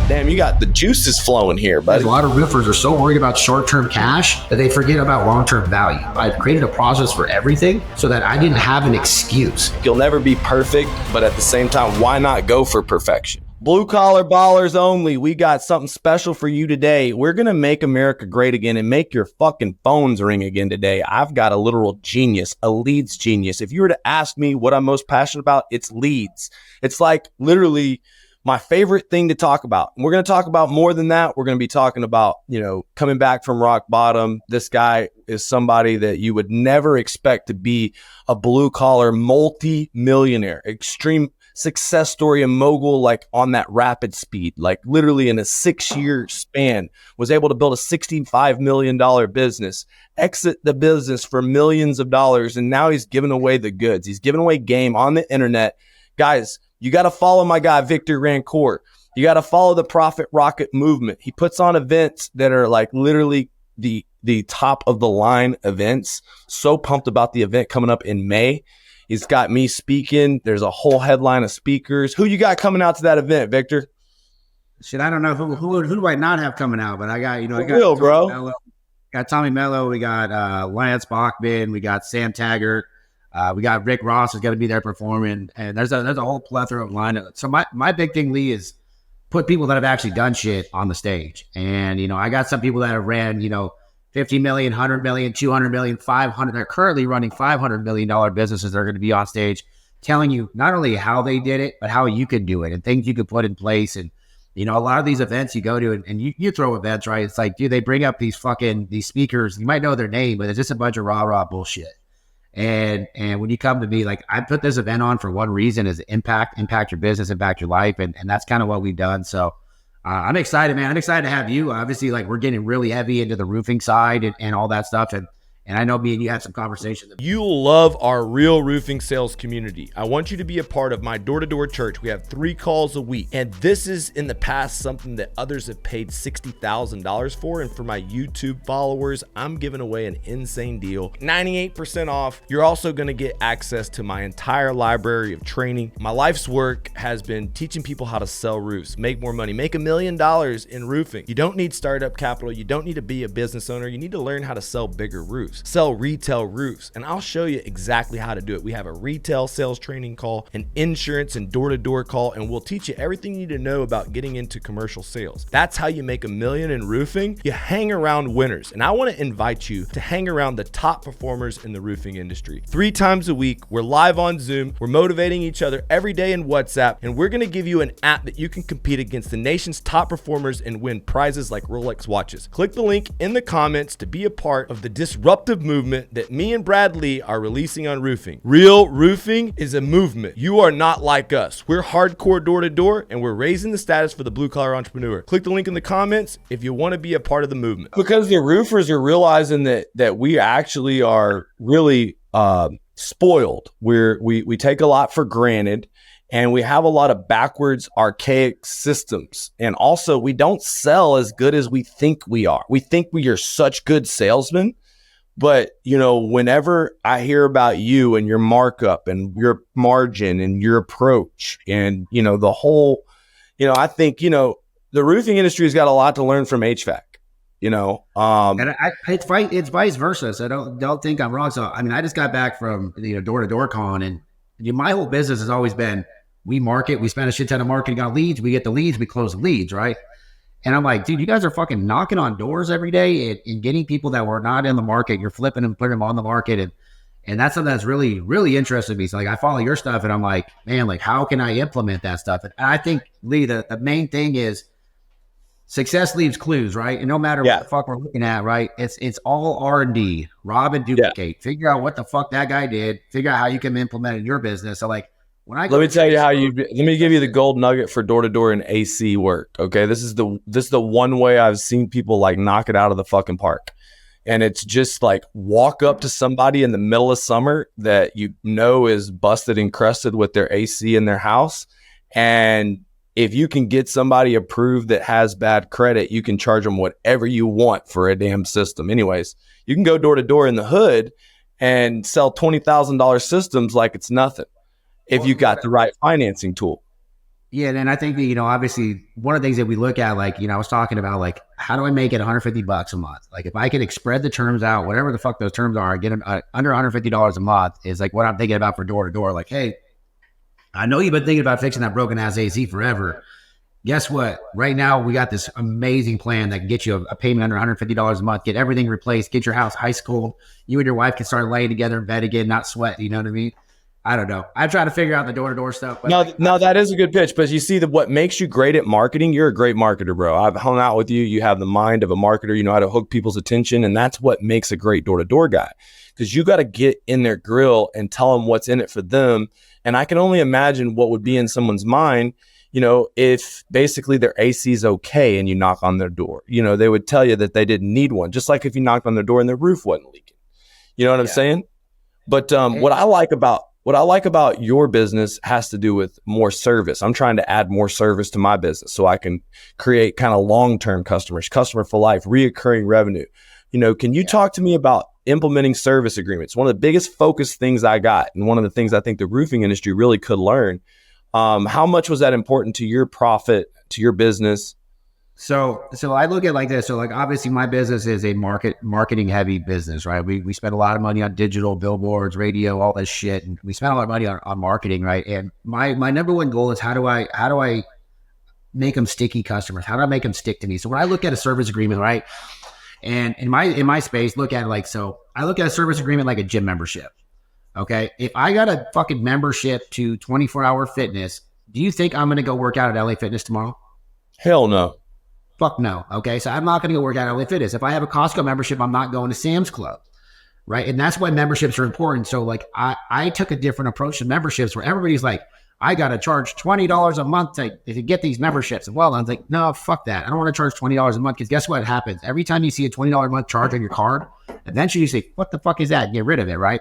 Damn, you got the juices flowing here, buddy. A lot of roofers are so worried about short-term cash that they forget about long-term value. I've created a process for everything so that I didn't have an excuse. You'll never be perfect, but at the same time, why not go for perfection? Blue collar ballers only. We got something special for you today. We're going to make America great again and make your fucking phones ring again today. I've got a literal genius, a leads genius. If you were to ask me what I'm most passionate about, it's leads. It's like literally my favorite thing to talk about. And we're going to talk about more than that. We're going to be talking about, coming back from rock bottom. This guy is somebody that you would never expect to be a blue collar multi-millionaire, extreme success story and mogul, like on that rapid speed, like literally in a 6-year span, was able to build a $65 million business, exit the business for millions of dollars. And now he's giving away the goods. He's giving away game on the internet. Guys, you got to follow my guy, Victor Rancour. You got to follow the Profit Rocket movement. He puts on events that are like literally the top of the line events. So pumped about the event coming up in May. He's got me speaking. There's a whole headline of speakers. Who you got coming out to that event, Victor? Shit, I don't know who do I not have coming out, but I got bro. Got Tommy Mello, we got Lance Bachman, we got Sam Taggart, we got Rick Ross is going to be there performing, and there's a whole plethora of lineup. So my big thing, Lee, is put people that have actually done shit on the stage, and I got some people that have ran 50 million, 100 million, 200 million, 500. They're currently running $500 million businesses that are going to be on stage telling you not only how they did it, but how you can do it and things you could put in place. And, a lot of these events you go to and you throw events, right? It's like, dude, they bring up these speakers. You might know their name, but it's just a bunch of rah-rah bullshit. And when you come to me, like, I put this event on for one reason, is impact your business, impact your life. And that's kind of what we've done. So, I'm excited, man. I'm excited to have you. Obviously, like, we're getting really heavy into the roofing side and all that stuff. And I know me and you had some conversations. You'll love our real roofing sales community. I want you to be a part of my door-to-door church. We have 3 calls a week. And this is in the past something that others have paid $60,000 for. And for my YouTube followers, I'm giving away an insane deal. 98% off. You're also going to get access to my entire library of training. My life's work has been teaching people how to sell roofs, make more money, make $1 million in roofing. You don't need startup capital. You don't need to be a business owner. You need to learn how to sell bigger roofs. Sell retail roofs, and I'll show you exactly how to do it. We have a retail sales training call, an insurance and door-to-door call, and we'll teach you everything you need to know about getting into commercial sales. That's how you make $1 million in roofing. You hang around winners, and I want to invite you to hang around the top performers in the roofing industry. 3 times a week, we're live on Zoom. We're motivating each other every day in WhatsApp, and we're going to give you an app that you can compete against the nation's top performers and win prizes like Rolex watches. Click the link in the comments to be a part of the disruptive movement that me and Brad Lee are releasing on roofing. Real roofing is a movement. You are not like us. We're hardcore door to door, and we're raising the status for the blue collar entrepreneur. Click the link in the comments if you want to be a part of the movement. Because the roofers are realizing that we actually are really spoiled. We take a lot for granted. And we have a lot of backwards, archaic systems. And also, we don't sell as good as we think we are. We think we are such good salesmen. But, whenever I hear about you and your markup and your margin and your approach and, the whole, I think, the roofing industry has got a lot to learn from HVAC, and it's vice versa. So don't think I'm wrong. So, I just got back from, door-to-door con, and my whole business has always been, we market, we spend a shit ton of marketing on leads, we get the leads, we close the leads, right? And I'm like, dude, you guys are fucking knocking on doors every day and getting people that were not in the market. You're flipping and putting them on the market. And that's something that's really, really interested me. So like, I follow your stuff and I'm like, man, like, how can I implement that stuff? And I think, Lee, the main thing is success leaves clues, right? And no matter what the fuck we're looking at, right? It's all R&D, rob and duplicate, figure out what the fuck that guy did, figure out how you can implement it in your business. So like, let me tell you let me give you the gold nugget for door-to-door and AC work. Okay. This is the one way I've seen people like knock it out of the fucking park. And it's just like walk up to somebody in the middle of summer that is busted and crusted with their AC in their house. And if you can get somebody approved that has bad credit, you can charge them whatever you want for a damn system. Anyways, you can go door to door in the hood and sell $20,000 systems like it's nothing. If you got the right financing tool. Yeah, and I think that, obviously one of the things that we look at, like, I was talking about, like, how do I make it $150 a month? Like, if I could spread the terms out, whatever the fuck those terms are, get them under $150 a month is like what I'm thinking about for door to door. Like, hey, I know you've been thinking about fixing that broken ass AC forever. Guess what? Right now, we got this amazing plan that can get you a payment under $150 a month, get everything replaced, get your house ice cold. You and your wife can start laying together in bed again, not sweat. You know what I mean? I don't know. I try to figure out the door-to-door stuff. But No, that is a good pitch. But you see what makes you great at marketing? You're a great marketer, bro. I've hung out with you. You have the mind of a marketer. You know how to hook people's attention. And that's what makes a great door-to-door guy. Because you got to get in their grill and tell them what's in it for them. And I can only imagine what would be in someone's mind, if basically their AC is okay and you knock on their door. They would tell you that they didn't need one. Just like if you knocked on their door and their roof wasn't leaking. You know what I'm saying? But what I like about your business has to do with more service. I'm trying to add more service to my business so I can create kind of long-term customers, customer for life, reoccurring revenue. Can you talk to me about implementing service agreements? One of the biggest focus things I got, and one of the things I think the roofing industry really could learn. How much was that important to your profit, to your business? So I look at it like this. So, like, obviously my business is a marketing heavy business, right? We spend a lot of money on digital, billboards, radio, all this shit. And we spend a lot of money on marketing, right? And my number one goal is how do I make them sticky customers? How do I make them stick to me? So when I look at a service agreement, right? And in my space, look at it like, so I look at a service agreement like a gym membership. Okay. If I got a fucking membership to 24-hour fitness, do you think I'm going to go work out at LA Fitness tomorrow? Hell no. Fuck no. Okay. So I'm not going to go work out at LA Fitness. If I have a Costco membership, I'm not going to Sam's Club. Right. And that's why memberships are important. So, like, I took a different approach to memberships where everybody's like, I got to charge $20 a month to get these memberships. Well, I was like, no, fuck that. I don't want to charge $20 a month, because guess what happens? Every time you see a $20 a month charge on your card, eventually you say, what the fuck is that? And get rid of it. Right.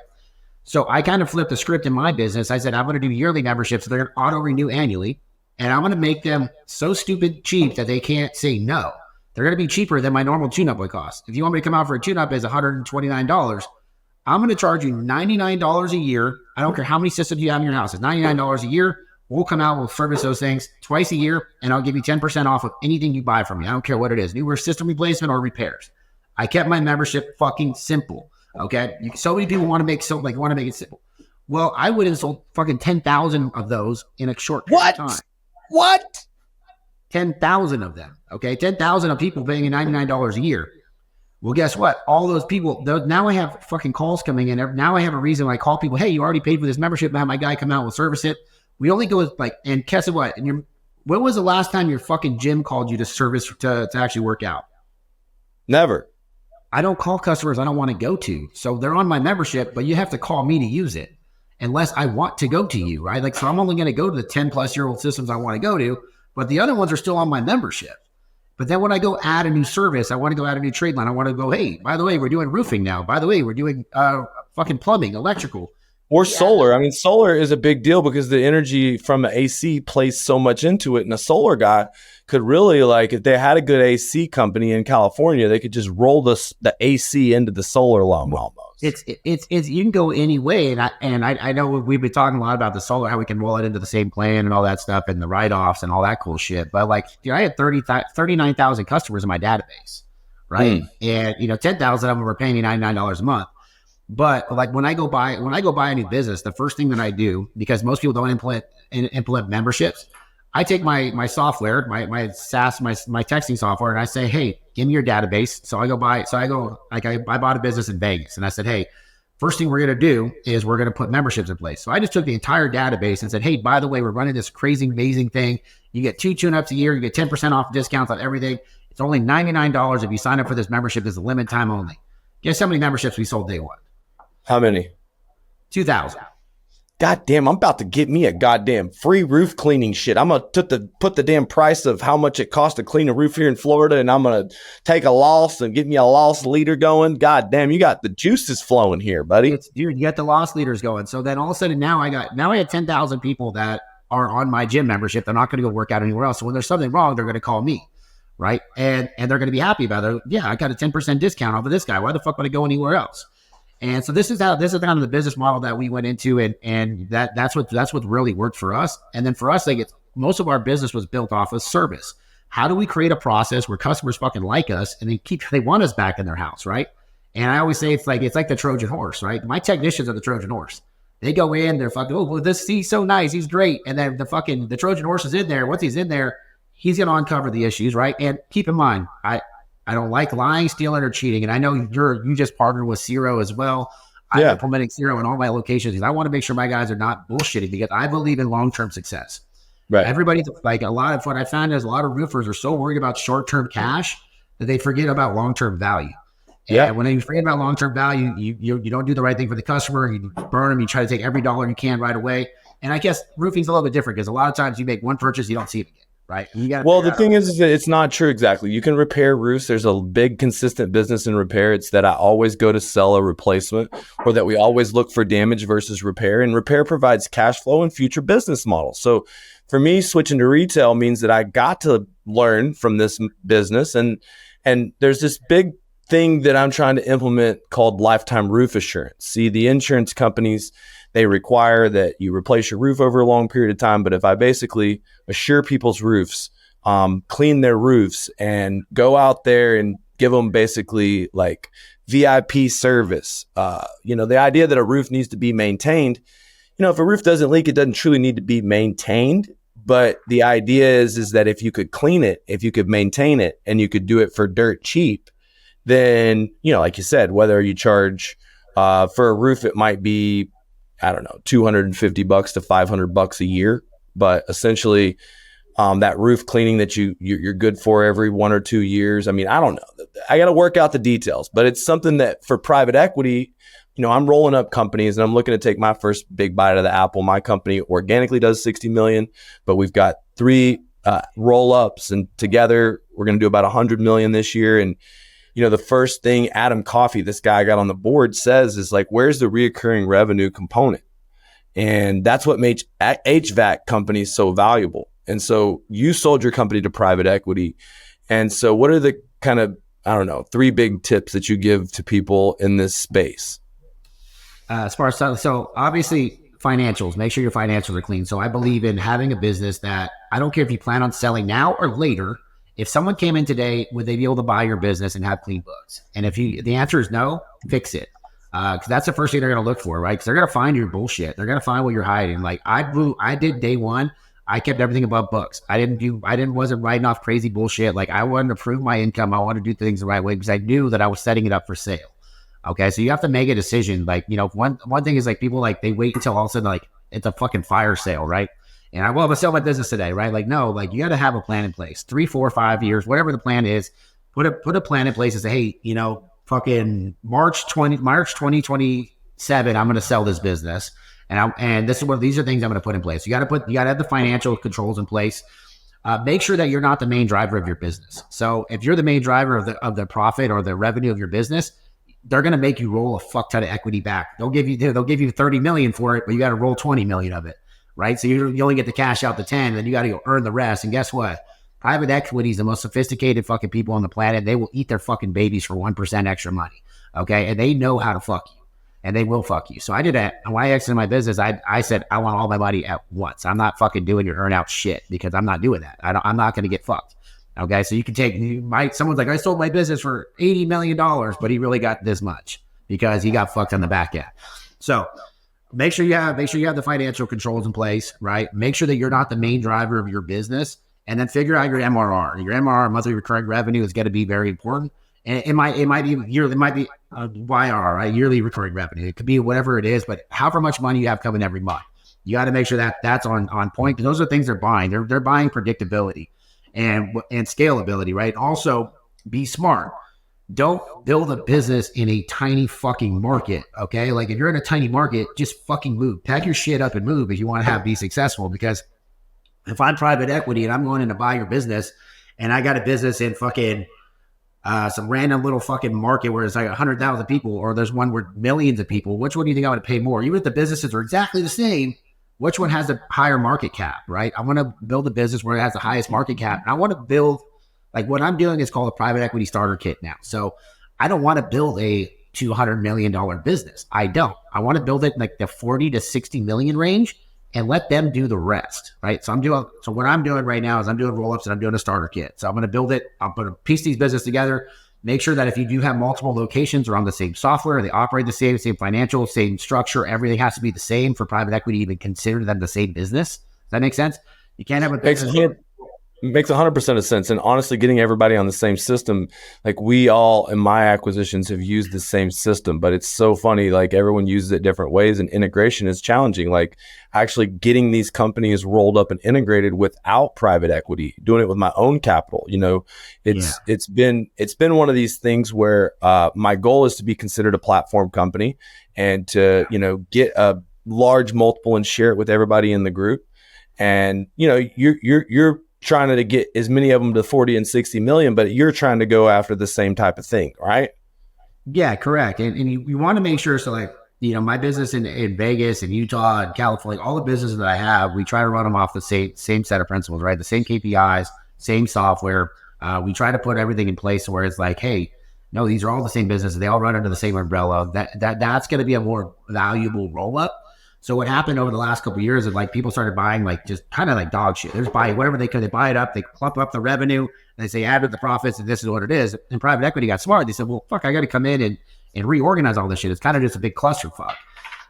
So I kind of flipped the script in my business. I said, I'm going to do yearly memberships. So they're going to auto renew annually. And I'm going to make them so stupid cheap that they can't say no. They're going to be cheaper than my normal tune-up would cost. If you want me to come out for a tune-up as $129, I'm going to charge you $99 a year. I don't care how many systems you have in your house. It's $99 a year. We'll come out, we'll service those things twice a year, and I'll give you 10% off of anything you buy from me. I don't care what it is, new system replacement or repairs. I kept my membership fucking simple. Okay. So many people want to make it simple. Well, I would have sold fucking 10,000 of those in a short period of time. What? 10,000 of them. Okay. 10,000 of people paying $99 a year. Well, guess what? All those people, now I have fucking calls coming in. Now I have a reason I call people. Hey, you already paid for this membership. Now my guy come out, will service it. We only go with and guess what? And when was the last time your fucking gym called you to service to actually work out? Never. I don't call customers I don't want to go to. So they're on my membership, but you have to call me to use it unless I want to go to you, right? Like, so I'm only going to go to the 10-plus-year-old systems I want to go to, but the other ones are still on my membership. But then when I go add a new service, I want to go add a new trade line. I want to go, hey, by the way, we're doing roofing now. By the way, we're doing fucking plumbing, electrical. Or solar. I mean, solar is a big deal because the energy from the AC plays so much into it. And a solar guy could really, like, if they had a good AC company in California, they could just roll the AC into the solar loan almost. It's you can go any way. And I know we've been talking a lot about the solar, how we can roll it into the same plan and all that stuff and the write-offs and all that cool shit. But, like, I had 39,000 customers in my database, right? And, 10,000 of them were paying me $99 a month. But, like, when I go buy a new business, the first thing that I do, because most people don't implement memberships, I take my software, my SaaS, my texting software, and I say, hey, give me your database. I bought a business in Vegas, and I said, hey, first thing we're going to do is we're going to put memberships in place. So I just took the entire database and said, hey, by the way, we're running this crazy, amazing thing. You get 2 tune-ups a year. You get 10% off discounts on everything. It's only $99 if you sign up for this membership. It's a limited time only. Guess how many memberships we sold day one? How many? 2,000. God damn, I'm about to get me a goddamn free roof cleaning shit. I'm going to put the damn price of how much it costs to clean a roof here in Florida, and I'm going to take a loss and get me a loss leader going. God damn, you got the juices flowing here, buddy. Dude, you got the loss leaders going. So then all of a sudden now I had 10,000 people that are on my gym membership. They're not going to go work out anywhere else. So when there's something wrong, they're going to call me, right? And they're going to be happy about it. Yeah, I got a 10% discount off of this guy. Why the fuck would I go anywhere else? And so this is kind of the business model that we went into, and that's what really worked for us. And then for us, like, it's most of our business was built off of service. How do we create a process where customers fucking like us and they want us back in their house, right? And I always say it's like the Trojan horse, right? My technicians are the Trojan horse. They go in, they're fucking, oh, well, he's so nice, he's great. And then the Trojan horse is in there. Once he's in there, he's going to uncover the issues, right? And keep in mind, I don't like lying, stealing, or cheating. And I know you just partnered with Zero as well. I'm implementing Zero in all my locations because I want to make sure my guys are not bullshitting because I believe in long-term success. Right. Everybody's like a lot of what I found is a lot of roofers are so worried about short-term cash that they forget about long-term value. And when you forget about long-term value, you don't do the right thing for the customer. You burn them. You try to take every dollar you can right away. And I guess roofing's a little bit different because a lot of times you make one purchase, you don't see it again. Right. Well, the thing is that it's not true exactly. You can repair roofs. There's a big consistent business in repair. It's that I always go to sell a replacement or that we always look for damage versus repair. And repair provides cash flow and future business models. So for me, switching to retail means that I got to learn from this business. And there's this big thing that I'm trying to implement called lifetime roof assurance. See, the insurance companies, they require that you replace your roof over a long period of time. But if I basically assure people's roofs, clean their roofs and go out there and give them basically like VIP service, the idea that a roof needs to be maintained, if a roof doesn't leak, it doesn't truly need to be maintained. But the idea is that if you could clean it, if you could maintain it and you could do it for dirt cheap, then, like you said, whether you charge for a roof, it might be, I don't know, $250 to $500 a year. But essentially, that roof cleaning that you're good for every 1 or 2 years. I mean, I don't know. I got to work out the details, but it's something that for private equity, I'm rolling up companies and I'm looking to take my first big bite of the apple. My company organically does 60 million, but we've got 3 roll ups and together we're going to do about 100 million this year. And the first thing Adam Coffey, this guy I got on the board, says is like, where's the reoccurring revenue component? And that's what makes HVAC companies so valuable. And so you sold your company to private equity. And so what are the kind of, 3 big tips that you give to people in this space? As far as, so obviously financials, make sure your financials are clean. So I believe in having a business that I don't care if you plan on selling now or later. If someone came in today, would they be able to buy your business and have clean books? And if the answer is no, fix it. Because that's the first thing they're going to look for, right? Because they're going to find your bullshit. They're going to find what you're hiding. Like I did day one. I kept everything above books. Wasn't writing off crazy bullshit. Like I wanted to prove my income. I wanted to do things the right way because I knew that I was setting it up for sale. Okay. So you have to make a decision. Like, one thing is like people like they wait until all of a sudden like it's a fucking fire sale, right? And I'm going to sell my business today, right? Like, no, like you got to have a plan in place, 3, 4, 5 years, whatever the plan is, put a plan in place and say, hey, fucking March 2027, I'm going to sell this business. And these are things I'm going to put in place. You got to have the financial controls in place. Make sure that you're not the main driver of your business. So if you're the main driver of the profit or the revenue of your business, they're going to make you roll a fuck ton of equity back. They'll give you 30 million for it, but you got to roll 20 million of it. Right. So you only get the cash out the 10, and then you got to go earn the rest. And guess what? Private equity is the most sophisticated fucking people on the planet. They will eat their fucking babies for 1% extra money. Okay. And they know how to fuck you, and they will fuck you. So I did that. And when I exited my business, I said, I want all my money at once. I'm not fucking doing your earn out shit because I'm not doing that. I'm not going to get fucked. Okay. So you can someone's like, I sold my business for $80 million, but he really got this much because he got fucked on the back end. So Make sure you have the financial controls in place, right? Make sure that you're not the main driver of your business, and then figure out your MRR. Your MRR, monthly recurring revenue, is going to be very important. And it might be yearly, it might be YRR, right? Yearly recurring revenue. It could be whatever it is, but however much money you have coming every month, you got to make sure that that's on point. Because those are things they're buying. They're buying predictability and scalability, right? Also, be smart. Don't build a business in a tiny fucking market, okay? Like if you're in a tiny market, just fucking move. Pack your shit up and move if you want to be successful. Because if I'm private equity and I'm going in to buy your business and I got a business in fucking some random little fucking market where it's like 100,000 people, or there's one where millions of people, which one do you think I would pay more? Even if the businesses are exactly the same, which one has a higher market cap, right? I want to build a business where it has the highest market cap. And I want to build, like what I'm doing is called a private equity starter kit now. So I don't want to build a $200 million business. I don't. I want to build it in like the 40 to 60 million range. and let them do the rest, right? So what I'm doing right now is I'm doing roll-ups and I'm doing a starter kit. So I'm going to build it. I'm going to piece these business together, make sure that if you do have multiple locations or on the same software, they operate the same financial, same structure, everything has to be the same for private equity to even consider them the same business. Does that make sense? You can't have a business. Makes 100% of sense. And honestly, getting everybody on the same system, like we all in my acquisitions have used the same system, but it's so funny. Like everyone uses it different ways and integration is challenging. Like actually getting these companies rolled up and integrated without private equity, doing it with my own capital. It's been one of these things where my goal is to be considered a platform company and to, get a large multiple and share it with everybody in the group. And, you're trying to get as many of them to 40 and 60 million, but you're trying to go after the same type of thing, right? Yeah, correct. And you want to make sure, so like, my business in Vegas and Utah and California, all the businesses that I have, we try to run them off the same set of principles, right? The same KPIs, same software. We try to put everything in place where it's like, hey, no, these are all the same businesses. They all run under the same umbrella. That's going to be a more valuable roll up. So what happened over the last couple of years is like people started buying like just kind of like dog shit. They're just buying whatever they could. They buy it up. They plump up the revenue. And they say add to the profits and this is what it is. And private equity got smart. They said, well, fuck, I got to come in and reorganize all this shit. It's kind of just a big clusterfuck.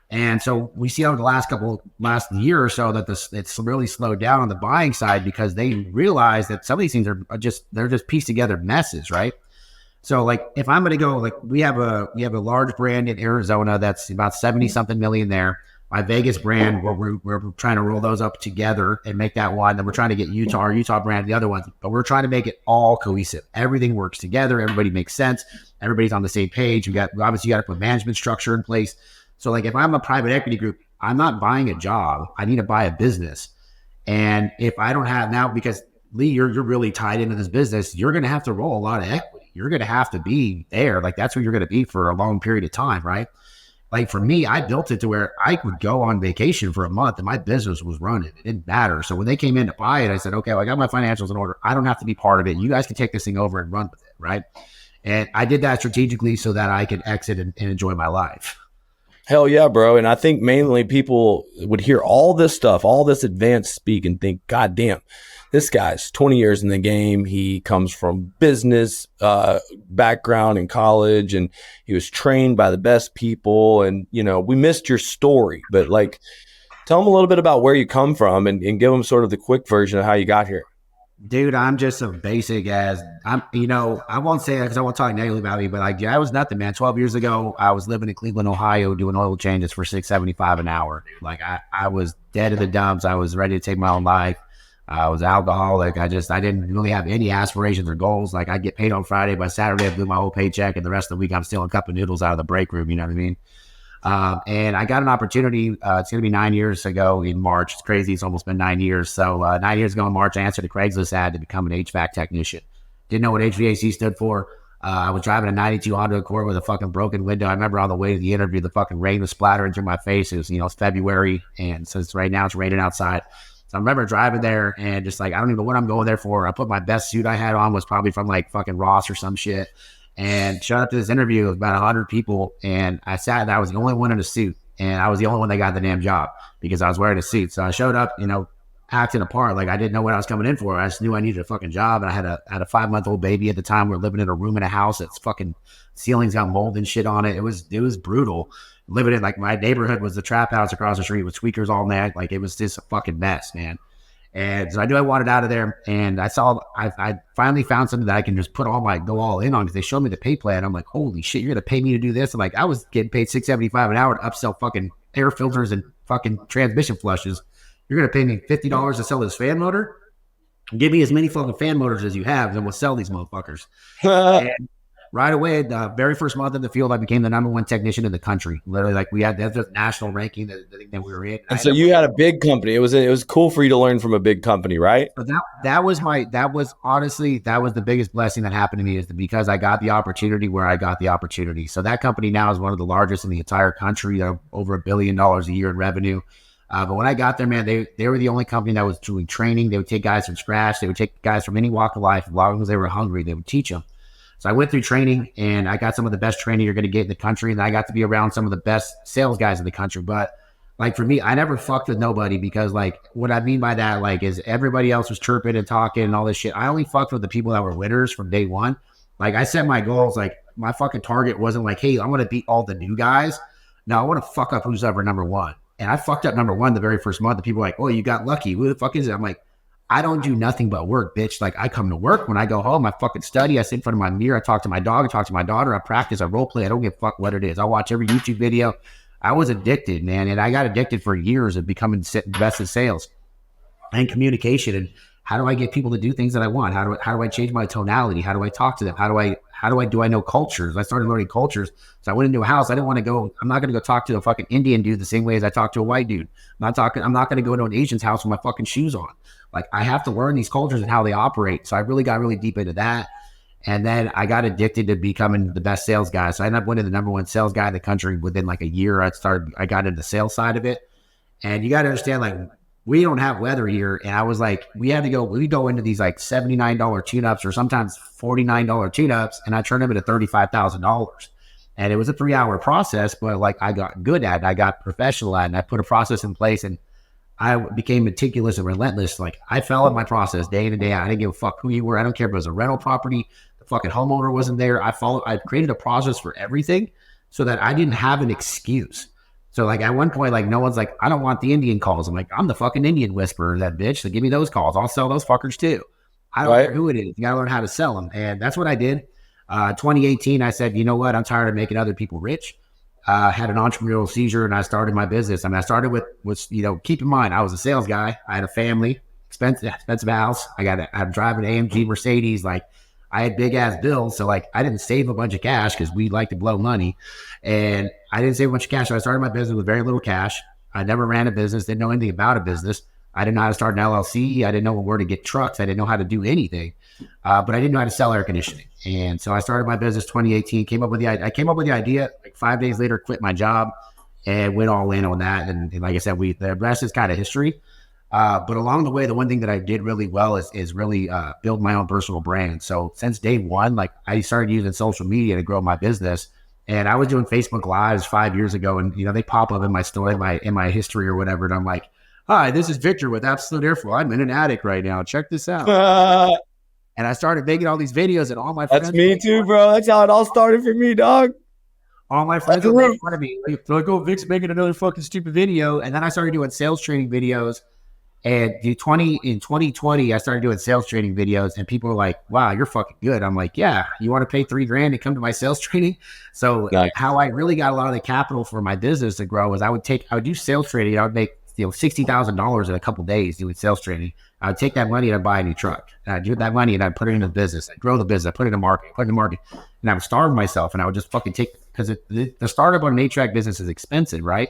And so we see over the last year or so that it's really slowed down on the buying side because they realize that some of these things they're just pieced together messes, right? So like if I'm going to go, like we have a large brand in Arizona that's about 70 something million there. My Vegas brand, we're trying to roll those up together and make that one. Then we're trying to get our Utah brand, the other ones, but we're trying to make it all cohesive. Everything works together. Everybody makes sense. Everybody's on the same page. You got to put management structure in place. So like if I'm a private equity group, I'm not buying a job. I need to buy a business. And if I don't have now, because Lee, you're really tied into this business, you're going to have to roll a lot of equity. You're going to have to be there. Like that's where you're going to be for a long period of time, right? Like for me, I built it to where I would go on vacation for a month and my business was running. It didn't matter. So when they came in to buy it, I said, okay, well, I got my financials in order. I don't have to be part of it. You guys can take this thing over and run with it, right? And I did that strategically so that I could exit and enjoy my life. Hell yeah, bro. And I think mainly people would hear all this stuff, all this advanced speak and think, God damn, this guy's 20 years in the game. He comes from business background in college and he was trained by the best people. And, we missed your story, but like, tell them a little bit about where you come from and give them sort of the quick version of how you got here. Dude, I'm just a basic as I won't say that because I won't talk negatively about me, but like, I was nothing, man. 12 years ago, I was living in Cleveland, Ohio, doing oil changes for $6.75 an hour. Like I was dead in the dumps. I was ready to take my own life. I was alcoholic. I didn't really have any aspirations or goals. Like I get paid on Friday. By Saturday, I blew my whole paycheck. And the rest of the week, I'm stealing a cup of noodles out of the break room. You know what I mean? And I got an opportunity. It's going to be 9 years ago in March. It's crazy. It's almost been 9 years. So 9 years ago in March, I answered a Craigslist ad to become an HVAC technician. Didn't know what HVAC stood for. I was driving a 92 Honda Accord with a fucking broken window. I remember on the way to the interview, the fucking rain was splattering through my face. It was, it's February. And since right now it's raining outside. So I remember driving there and just like, I don't even know what I'm going there for. I put my best suit I had on, was probably from like fucking Ross or some shit. And showed up to this interview with about 100 people. And I sat and I was the only one in a suit. And I was the only one that got the damn job because I was wearing a suit. So I showed up, acting apart. Like I didn't know what I was coming in for. I just knew I needed a fucking job. And I had a 5-month-old baby at the time. We were living in a room in a house that's fucking ceilings got mold and shit on it. It was brutal. Living in like my neighborhood was the trap house across the street with tweakers all night. Like it was just a fucking mess, man. And so I knew I wanted out of there. And I finally found something that I can just go all in on because they showed me the pay plan. I'm like, holy shit, you're going to pay me to do this? I'm like, I was getting paid $6.75 an hour to upsell fucking air filters and fucking transmission flushes. You're going to pay me $50 to sell this fan motor? Give me as many fucking fan motors as you have, and we'll sell these motherfuckers. And right away, the very first month in the field, I became the number one technician in the country. Literally, like we had the national ranking that we were in. And so you had a big company. It was cool for you to learn from a big company, right? But that was the biggest blessing that happened to me is because I got the opportunity where I got the opportunity. So that company now is one of the largest in the entire country, over $1 billion a year in revenue. But when I got there, man, they were the only company that was doing training. They would take guys from scratch. They would take guys from any walk of life. As long as they were hungry, they would teach them. So I went through training and I got some of the best training you're going to get in the country. And I got to be around some of the best sales guys in the country. But Like for me, I never fucked with nobody because like what I mean by that, like is everybody else was chirping and talking and all this shit. I only fucked with the people that were winners from day one. Like I set my goals, like my fucking target wasn't like, hey, I want to beat all the new guys. No, I want to fuck up who's ever number one. And I fucked up number one the very first month. The people were like, oh, you got lucky. Who the fuck is it? I'm like, I don't do nothing but work, bitch. Like I come to work. When I go home, I fucking study. I sit in front of my mirror. I talk to my dog. I talk to my daughter. I practice. I role play. I don't give a fuck what it is. I watch every YouTube video. I was addicted, man. And I got addicted for years of becoming best in sales and communication. And how do I get people to do things that I want? How do I change my tonality? How do I talk to them? How do I know cultures? I started learning cultures. So I went into a house. I didn't want to go. I'm not going to go talk to a fucking Indian dude the same way as I talk to a white dude. I'm not going to go to an Asian's house with my fucking shoes on. Like I have to learn these cultures and how they operate. So I really got really deep into that. And then I got addicted to becoming the best sales guy. So I ended up winning the number one sales guy in the country within like a year. I got into the sales side of it. And you got to understand, like, we don't have weather here. And I was like, we go into these like $79 tune-ups or sometimes $49 tune-ups. And I turned them into $35,000. And it was a 3-hour process, but like I got good at it. I got professional at it. And I put a process in place and I became meticulous and relentless. Like I fell in my process day in and day out. I didn't give a fuck who you were. I don't care if it was a rental property. The fucking homeowner wasn't there. I created a process for everything so that I didn't have an excuse. So like at one point, like no one's like, I don't want the Indian calls. I'm like, I'm the fucking Indian whisperer, that bitch. So give me those calls. I'll sell those fuckers too. I don't care who it is. You got to learn how to sell them. And that's what I did. 2018, I said, you know what? I'm tired of making other people rich. Had an entrepreneurial seizure and I started my business. I mean, I started with, keep in mind, I was a sales guy. I had a family, expensive house. I'm driving an AMG Mercedes. Like I had big ass bills. So like I didn't save a bunch of cash because we like to blow money. And I didn't save a bunch of cash. So I started my business with very little cash. I never ran a business, didn't know anything about a business. I didn't know how to start an LLC. I didn't know where to get trucks. I didn't know how to do anything. But I didn't know how to sell air conditioning. And so I started my business 2018, I came up with the idea, like 5 days later, quit my job and went all in on that. And like I said, the rest is kind of history. But along the way, the one thing that I did really well is really build my own personal brand. So since day one, like I started using social media to grow my business. And I was doing Facebook Lives 5 years ago, and they pop up in my story, in my history or whatever. And I'm like, hi, this is Victor with Absolute Airflow. I'm in an attic right now. Check this out. And I started making all these videos, and all my friends. That's me too, bro. That's how it all started for me, dog. All my friends were making fun of me. They're like, oh, Vic's making another fucking stupid video. And then I started doing sales training videos. And in 2020, I started doing sales training videos, and people were like, wow, you're fucking good. I'm like, yeah, you want to pay $3,000 to come to my sales training? So nice. How I really got a lot of the capital for my business to grow was I would do sales training. I would make $60,000 in a couple of days doing sales training. I would take that money and I'd buy a new truck. And I'd do that money and I'd put it into the business. I'd grow the business. I'd put it in marketing. And I would starve myself, and I would just fucking because the startup on an HVAC business is expensive, right?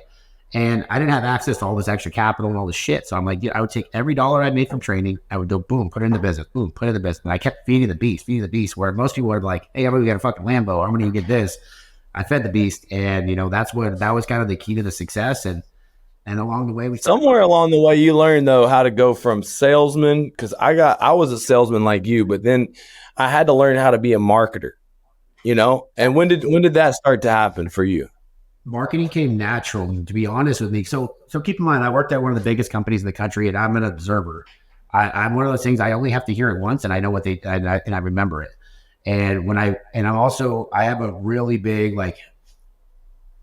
And I didn't have access to all this extra capital and all this shit. So I'm like, I would take every dollar I made from training. I would go, boom, put it in the business. Boom, put it in the business. And I kept feeding the beast, where most people are like, hey, I'm going to get a fucking Lambo. I'm going to get this. I fed the beast. And, that was kind of the key to the success. And along the way, somewhere along the way, you learned though how to go from salesman, because I was a salesman like you, but then I had to learn how to be a marketer, And when did that start to happen for you? Marketing came natural, to be honest with me. So keep in mind, I worked at one of the biggest companies in the country, and I'm an observer. I'm one of those things. I only have to hear it once, and I know what and I remember it. And I have a really big, like,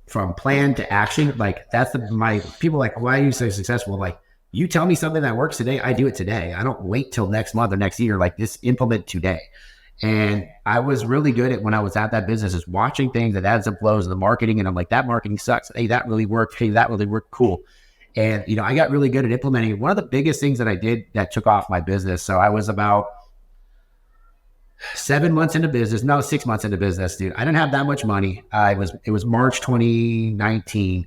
from plan to action, like that's my people like, why are you so successful? Like, you tell me something that works today, I do it today. I don't wait till next month or next year. Like, this implement today. And I was really good at when I was at that business is watching things that adds up flows in the marketing. And I'm like, that marketing sucks. Hey, that really worked. Hey, that really worked. Cool. And, I got really good at implementing. One of the biggest things that I did that took off my business. So I was about 6 months into business, dude. I didn't have that much money. It was March 2019.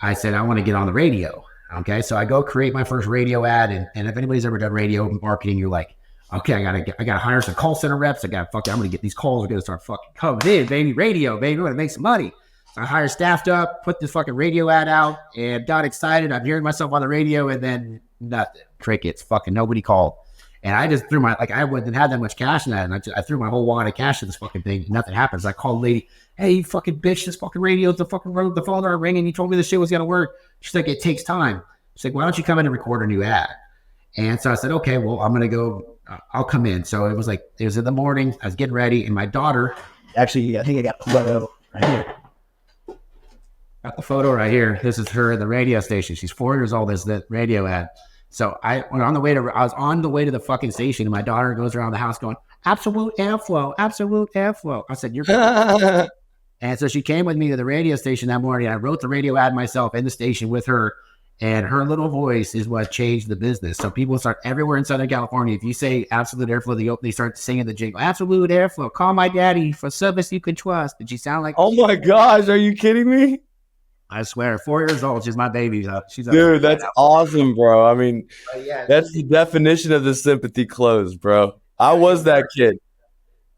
I said, I want to get on the radio. Okay. So I go create my first radio ad. And if anybody's ever done radio marketing, you're like, okay, I gotta hire some call center reps. I'm gonna get these calls. We're gonna start fucking coming in, baby. Radio, baby. We're gonna make some money. So I hired staffed up, put this fucking radio ad out, and got excited. I'm hearing myself on the radio, and then nothing. Crickets. Fucking nobody called. And I just threw I wouldn't have that much cash in that. And I threw my whole wad of cash in this fucking thing. Nothing happens. I called the lady, hey, you fucking bitch, this fucking radio's the phone are ringing. You told me this shit was going to work. She's like, it takes time. She's like, why don't you come in and record a new ad? And so I said, okay, well, I'm going to go, I'll come in. So it was in the morning. I was getting ready. And my daughter, actually, I think I got the photo right here. Got the photo right here. This is her at the radio station. She's 4 years old. This is the radio ad. So I was on the way to the fucking station, and my daughter goes around the house going, absolute airflow, absolute airflow. I said, you're And so she came with me to the radio station that morning. I wrote the radio ad myself in the station with her, and her little voice is what changed the business. So people start everywhere in Southern California. If you say absolute airflow, they start singing the jingle, absolute airflow, call my daddy for service you can trust. Did she sound like? Oh my gosh, are you kidding me? I swear, 4 years old. She's my baby. Dude, that's awesome, bro. I mean, that's the definition of the sympathy close, bro. I was that kid.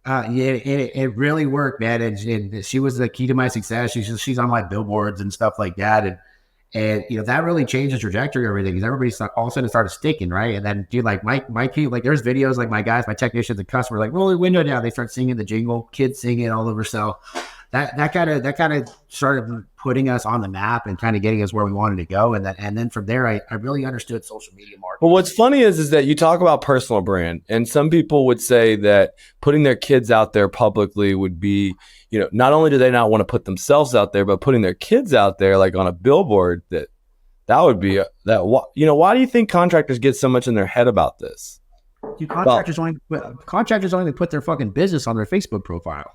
It really worked, man. And she was the key to my success. She's on like billboards and stuff like that. And that really changed the trajectory of everything, because everybody all of a sudden started sticking, right? And then, dude, like my kid, like there's videos like my guys, my technicians and customers, like roll the window down. They start singing the jingle, kids singing it all over. So that kind of started putting us on the map and kind of getting us where we wanted to go. And then from there, I really understood social media marketing. Well, what's funny is that you talk about personal brand, and some people would say that putting their kids out there publicly would be, not only do they not want to put themselves out there, but putting their kids out there, like on a billboard, that would be why do you think contractors get so much in their head about this? Dude, contractors only put their fucking business on their Facebook profile.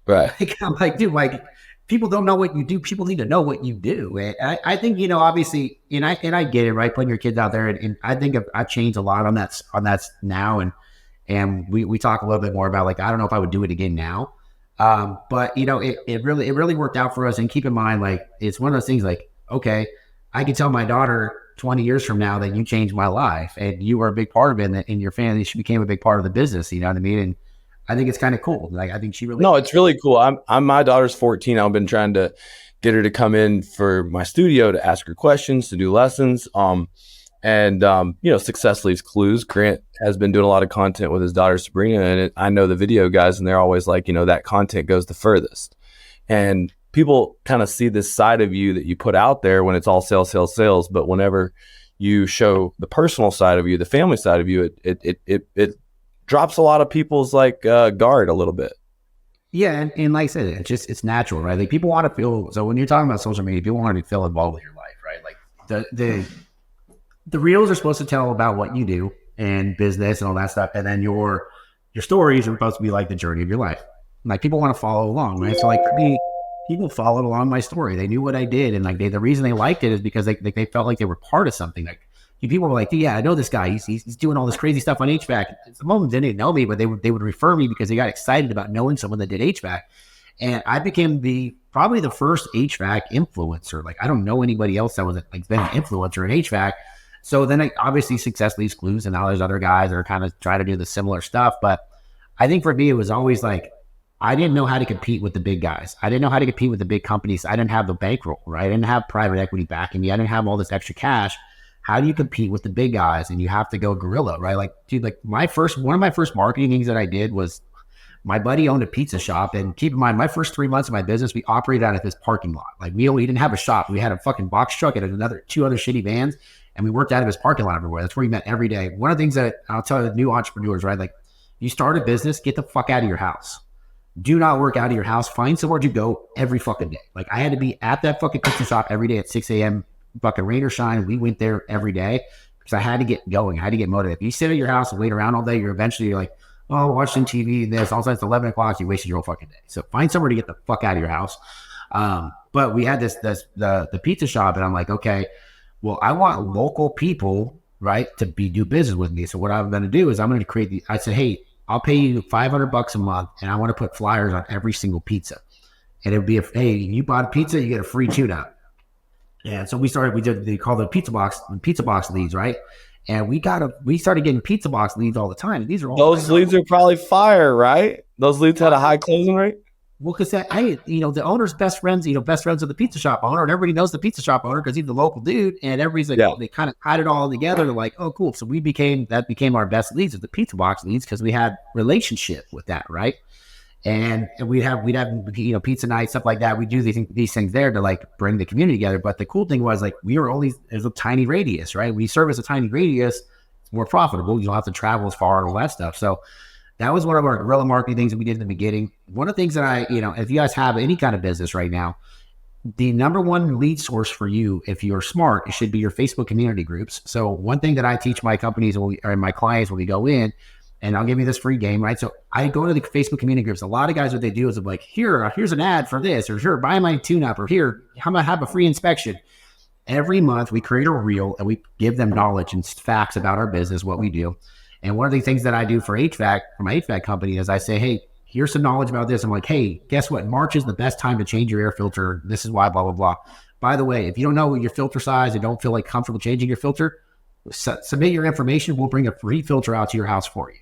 Right. I'm like, dude, like people don't know what you do. People need to know what you do. And I think, obviously, and I get it, right? Putting your kids out there. And I think I've changed a lot on that now. And we talk a little bit more about, like, I don't know if I would do it again now. But it really worked out for us. And keep in mind, like, it's one of those things like, okay, I can tell my daughter 20 years from now that you changed my life and you were a big part of it, and your family, she became a big part of the business. You know what I mean? And I think it's kind of cool. Like, I think she really. No, it's really cool. I'm my daughter's 14. I've been trying to get her to come in for my studio to ask her questions, to do lessons. Success leaves clues. Grant has been doing a lot of content with his daughter Sabrina, and I know the video guys, and they're always like, that content goes the furthest. And people kind of see this side of you that you put out there when it's all sales. But whenever you show the personal side of you, the family side of you, it drops a lot of people's guard a little bit. Yeah, and like I said, it's natural, right? Like, people want to feel. So when you're talking about social media, people want to feel involved with your life, right? Like the reels are supposed to tell about what you do and business and all that stuff, and then your stories are supposed to be like the journey of your life. Like, people want to follow along, right? So like for me, people followed along my story. They knew what I did, and like the reason they liked it is because they felt like they were part of something. Like, people were like, yeah, I know this guy. He's doing all this crazy stuff on HVAC. Some of them didn't know me, but they would refer me because they got excited about knowing someone that did HVAC. And I became probably the first HVAC influencer. Like, I don't know anybody else that was like been an influencer in HVAC. So then obviously success leaves clues, and now there's other guys that are kind of trying to do the similar stuff. But I think for me, it was always like, I didn't know how to compete with the big guys. I didn't know how to compete with the big companies. I didn't have the bankroll, right? I didn't have private equity backing me. I didn't have all this extra cash. How do you compete with the big guys? And you have to go guerrilla, right? Like, dude, like one of my first marketing things that I did was, my buddy owned a pizza shop. And keep in mind, my first 3 months of my business, we operated out of this parking lot. Like, we didn't have a shop. We had a fucking box truck and two other shitty vans. And we worked out of his parking lot everywhere. That's where we met every day. One of the things that I'll tell the new entrepreneurs, right? Like, you start a business, get the fuck out of your house. Do not work out of your house. Find somewhere to go every fucking day. Like, I had to be at that fucking pizza shop every day at 6 a.m. Fucking rain or shine. We went there every day because I had to get going. I had to get motivated. If you sit at your house and wait around all day, you're like, oh, watching TV and this. All of a sudden it's 11 o'clock. You wasted your whole fucking day. So find somewhere to get the fuck out of your house. But we had the pizza shop, and I'm like, okay, well, I want local people, right, to do business with me. So what I'm going to do is I'm going to I said, hey, I'll pay you $500 a month, and I want to put flyers on every single pizza. And it would be, hey, you bought a pizza, you get a free tune-up. And so they call the pizza box leads, right? And we started getting pizza box leads all the time. These are all those leads are probably fire, right? Those leads had a high closing rate. Well, because the owner's best friends, best friends of the pizza shop owner, and everybody knows the pizza shop owner because he's the local dude, and everybody's like, they kind of tied it all together. They're like, oh, cool. So that became our best leads, the pizza box leads, because we had relationship with that, right? And we'd have pizza night, stuff like that. We do these things there to like bring the community together. But the cool thing was like there's a tiny radius, right? We service a tiny radius, it's more profitable. You don't have to travel as far and all that stuff. So that was one of our guerrilla marketing things that we did in the beginning. One of the things that if you guys have any kind of business right now, the number one lead source for you, if you're smart, it should be your Facebook community groups. So one thing that I teach my companies or my clients when we go in, and I'll give you this free game, right? So I go to the Facebook community groups. A lot of guys, what they do is like, here's an ad for this, or here, buy my tune-up, or here, I'm gonna have a free inspection. Every month we create a reel and we give them knowledge and facts about our business, what we do. And one of the things that I do for HVAC, for my HVAC company, is I say, hey, here's some knowledge about this. I'm like, hey, guess what? March is the best time to change your air filter. This is why, blah, blah, blah. By the way, if you don't know your filter size and don't feel like comfortable changing your filter, submit your information. We'll bring a free filter out to your house for you.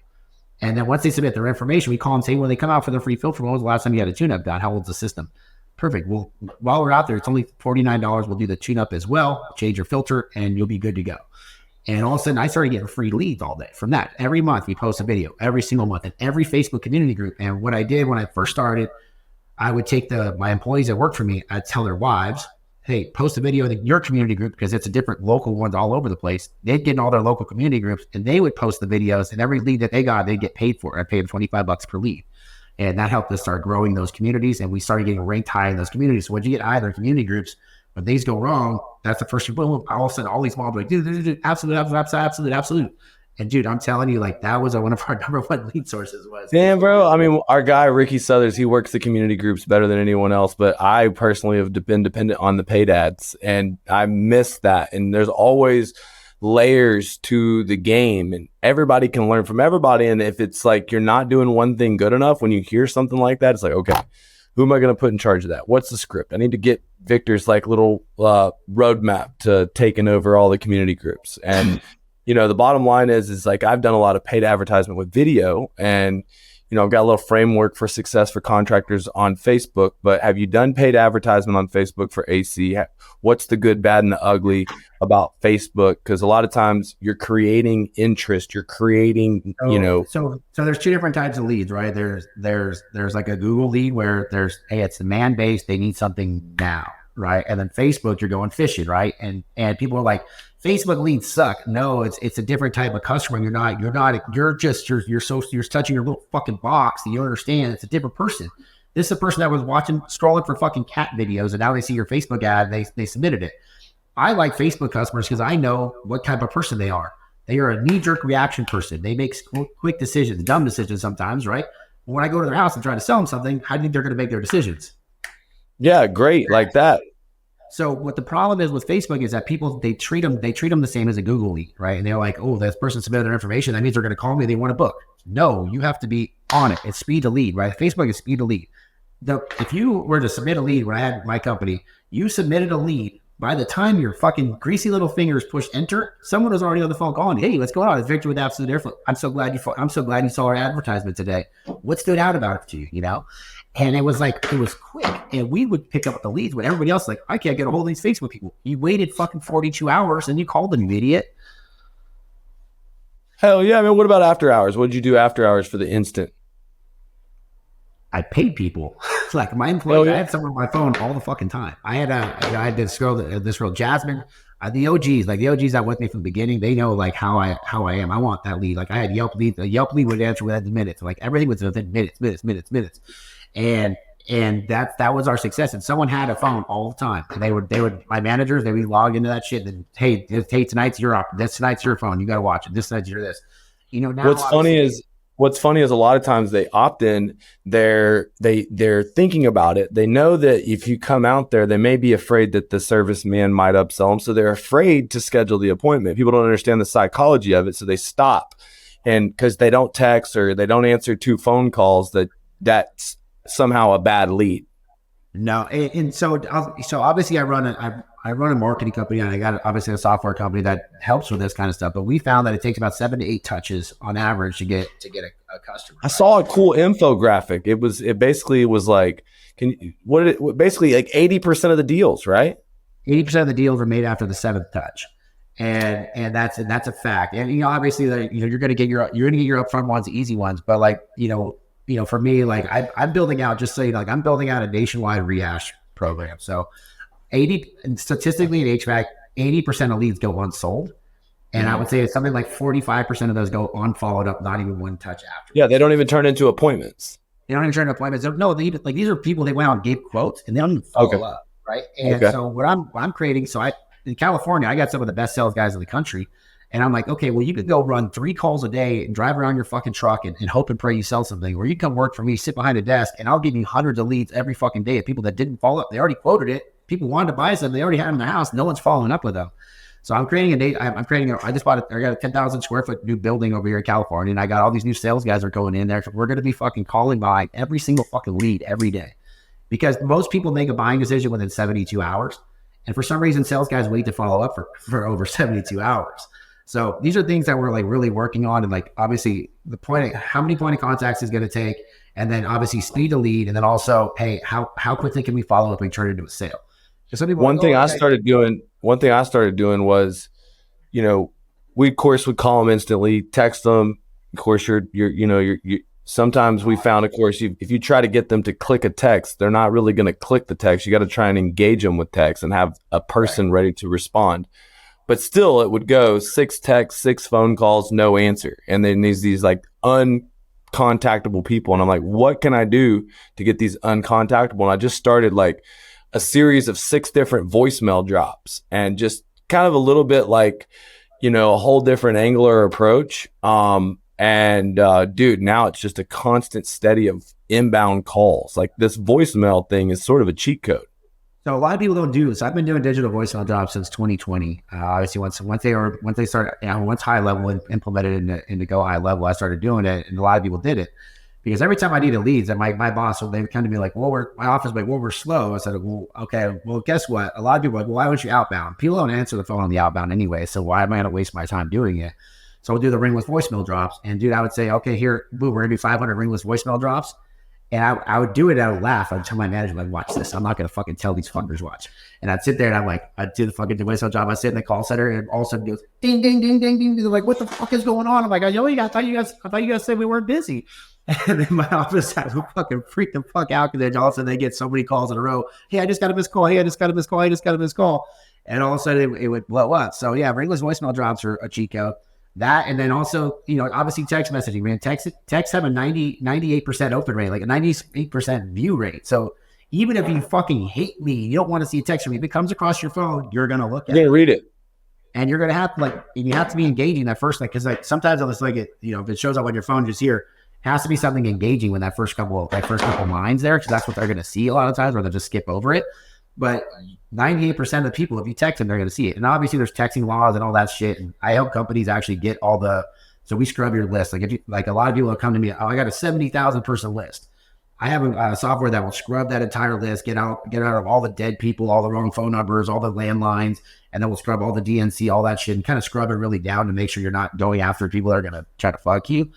And then once they submit their information, we call them and say, when they come out for the free filter, when was the last time you had a tune-up done? How old's the system? Perfect. Well, while we're out there, it's only $49. We'll do the tune-up as well, change your filter, and you'll be good to go. And all of a sudden, I started getting free leads all day from that. Every month, we post a video, every single month, in every Facebook community group. And what I did when I first started, I would take my employees that worked for me, I'd tell their wives, hey, post a video in your community group, because it's a different local ones all over the place. They'd get in all their local community groups, and they would post the videos, and every lead that they got, they'd get paid for it. I paid them $25 per lead. And that helped us start growing those communities, and we started getting ranked high in those communities. So when you get high in their community groups, when things go wrong, that's the first boom. All of a sudden, all these moms are like, dude, absolute. And dude, I'm telling you, like, that was one of our number one lead sources. Damn, bro. I mean, our guy, Ricky Southers, he works the community groups better than anyone else, but I personally have been dependent on the paid ads, and I miss that. And there's always layers to the game, and everybody can learn from everybody. And if it's like you're not doing one thing good enough, when you hear something like that, it's like, okay, who am I going to put in charge of that? What's the script? I need to get Victor's like little roadmap to taking over all the community groups. And the bottom line is like, I've done a lot of paid advertisement with video, and I've got a little framework for success for contractors on Facebook. But have you done paid advertisement on Facebook for AC? What's the good, bad, and the ugly about Facebook? Because a lot of times you're creating interest, you're creating, So there's two different types of leads, right? There's like a Google lead where hey, it's demand based, they need something now, right? And then Facebook, you're going fishing, right? And people are like, Facebook leads suck. No, it's a different type of customer. You're touching your little fucking box, and you understand it's a different person. This is a person that was scrolling for fucking cat videos, and now they see your Facebook ad, and they submitted it. I like Facebook customers because I know what type of person they are. They are a knee-jerk reaction person. They make quick decisions, dumb decisions sometimes, right? When I go to their house and try to sell them something, how do you think they're going to make their decisions? Yeah, great, like that. So what the problem is with Facebook is that people, they treat them the same as a Google lead, right? And they're like, oh, this person submitted their information. That means they're going to call me. They want a book. No, you have to be on it. It's speed to lead, right? Facebook is speed to lead. If you were to submit a lead when I had my company, you submitted a lead. By the time your fucking greasy little fingers push enter, someone was already on the phone calling, hey, what's going on? It's Victor with Absolute Airflow. I'm so glad you saw our advertisement today. What stood out about it to you, And it was quick. And we would pick up the leads when everybody else I can't get a hold of these Facebook people. You waited fucking 42 hours and you called them, you idiot. Hell yeah. I mean, what about after hours? What did you do after hours for the instant? I paid people. Like my employees, I had someone on my phone all the fucking time. I had this girl, Jasmine, the OGs, like the OGs that with me from the beginning, they know like how I am. I want that lead. Like I had Yelp lead. The Yelp lead would answer within minutes. Like everything was within minutes. And that was our success. And someone had a phone all the time. And they would my managers, they would log into that shit. And hey, tonight's your tonight's your phone. You got to watch it. This night's your this. Now What's funny is a lot of times they opt in, they're thinking about it. They know that if you come out there, they may be afraid that the serviceman might upsell them. So they're afraid to schedule the appointment. People don't understand the psychology of it. So they stop. And because they don't text or they don't answer 2 phone calls, that's somehow a bad lead. No. And so obviously I I run a marketing company, and I got obviously a software company that helps with this kind of stuff. But we found that it takes about 7 to 8 touches on average to get a customer. I saw a cool infographic. It basically was like, basically like 80% of the deals, right? 80% of the deals are made after the 7th touch. And that's a fact. And obviously, you're gonna get your upfront ones, the easy ones. But like for me, like I'm building out, just so you know, like I'm building out a nationwide rehash program. So statistically in HVAC, 80% of leads go unsold, and I would say it's something like 45% of those go unfollowed up, not even one touch after. Yeah, they don't even turn into appointments. They don't even turn into appointments. No, these are people they went out and gave quotes, and they don't even follow up, right? And so what I'm creating, in California, I got some of the best sales guys in the country. And I'm like, okay, well, you could go run 3 calls a day and drive around your fucking truck and hope and pray you sell something. Or you come work for me, sit behind a desk, and I'll give you hundreds of leads every fucking day of people that didn't follow up. They already quoted it. People wanted to buy something. They already had them in the house. No one's following up with them. So I got a 10,000 square foot new building over here in California. And I got all these new sales guys are going in there. So we're going to be fucking calling by every single fucking lead every day. Because most people make a buying decision within 72 hours. And for some reason, sales guys wait to follow up for over 72 hours. So these are things that we're like really working on. And like, obviously how many point of contacts is going to take, and then obviously speed to lead. And then also, hey, how quickly can we follow up and turn it into a sale? One thing I started doing was, we of course would call them instantly, text them. Of course, sometimes we found, of course, if you try to get them to click a text, they're not really going to click the text. You got to try and engage them with text and have a person ready to respond. But still, it would go 6 texts, 6 phone calls, no answer. And then these like uncontactable people. And I'm like, what can I do to get these uncontactable? And I just started like a series of 6 different voicemail drops, and just kind of a little bit like, a whole different angle or approach. Dude, now it's just a constant steady of inbound calls. Like this voicemail thing is sort of a cheat code. So a lot of people don't do this. I've been doing digital voicemail drops since 2020. Obviously, once high level implemented into Go High Level, I started doing it, and a lot of people did it because every time I needed leads, and my boss, they would come to me like, my office, like, we're slow. I said, well, okay, well, guess what? A lot of people are like, well, why don't you outbound? People don't answer the phone on the outbound anyway, so why am I going to waste my time doing it? So we'll do the ringless voicemail drops. And dude, I would say, okay, here, boo, we're going to do 500 ringless voicemail drops. And I would do it, I would laugh. I'd tell my manager, like, watch this. I'm not going to fucking tell these fuckers, watch. And I'd sit there and I'd do the fucking voicemail job. I'd sit in the call center, and all of a sudden it goes, ding, ding, ding, ding, ding. They're like, what the fuck is going on? I'm like, yo, I thought you guys said we weren't busy. And then my office had to fucking freak the fuck out, because then all of a sudden they get so many calls in a row. Hey, I just got a missed call. Hey, I just got a missed call. I just got a missed call. And all of a sudden it would blow up. So yeah, ringless voicemail drops are a cheat code. That, and then also, obviously text messaging, man. Texts have a 98% open rate, like a 98% view rate. So even if you fucking hate me, you don't want to see a text from me, if it comes across your phone, you're going to look at it. You're going to read it. And you're going to have to you have to be engaging that first, because sometimes I'll just if it shows up on your phone just here, it has to be something engaging when that first couple lines there, because that's what they're going to see a lot of times, or they'll just skip over it. But 98% of the people, if you text them, they're going to see it. And obviously there's texting laws and all that shit. And I help companies actually get so we scrub your list. Like, if you, like, a lot of people will come to me, oh, I got a 70,000 person list. I have a software that will scrub that entire list, get out of all the dead people, all the wrong phone numbers, all the landlines, and then we'll scrub all the DNC, all that shit, and kind of scrub it really down to make sure you're not going after people that are going to try to fuck you.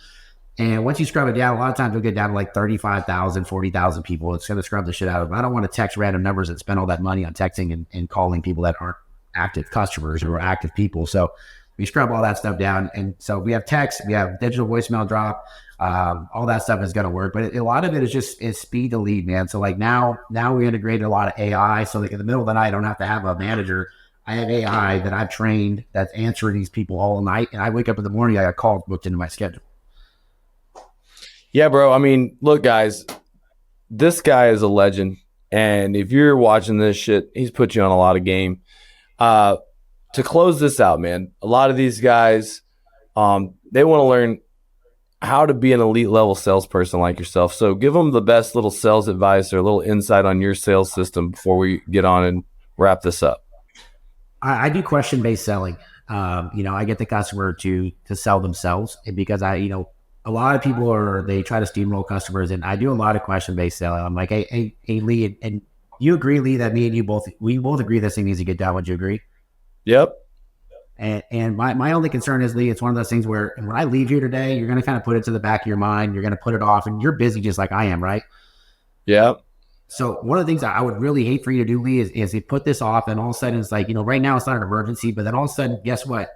And once you scrub it down, a lot of times you'll get down to like 35,000, 40,000 people. It's going to scrub the shit out of them. I don't want to text random numbers and spend all that money on texting and calling people that aren't active customers or active people. So we scrub all that stuff down. And so we have text, we have digital voicemail drop, all that stuff is going to work. But a lot of it is speed to lead, man. So like now we integrated a lot of AI. So like in the middle of the night, I don't have to have a manager. I have AI that I've trained that's answering these people all night. And I wake up in the morning, I got calls booked into my schedule. Yeah, bro. I mean, look, guys, this guy is a legend. And if you're watching this shit, he's put you on a lot of game. To close this out, man, a lot of these guys, they want to learn how to be an elite level salesperson like yourself. So give them the best little sales advice or a little insight on your sales system before we get on and wrap this up. I do question-based selling. I get the customer to sell themselves, because a lot of people they try to steamroll customers, and I do a lot of question-based selling. I'm like, hey, Lee, and you agree, Lee, that me and you we both agree this thing needs to get done. Would you agree? Yep. And my only concern is, Lee, it's one of those things where when I leave here today, you're going to kind of put it to the back of your mind. You're going to put it off, and you're busy just like I am, right? Yep. So one of the things I would really hate for you to do, Lee, is you put this off, and all of a sudden it's like, right now it's not an emergency, but then all of a sudden, guess what?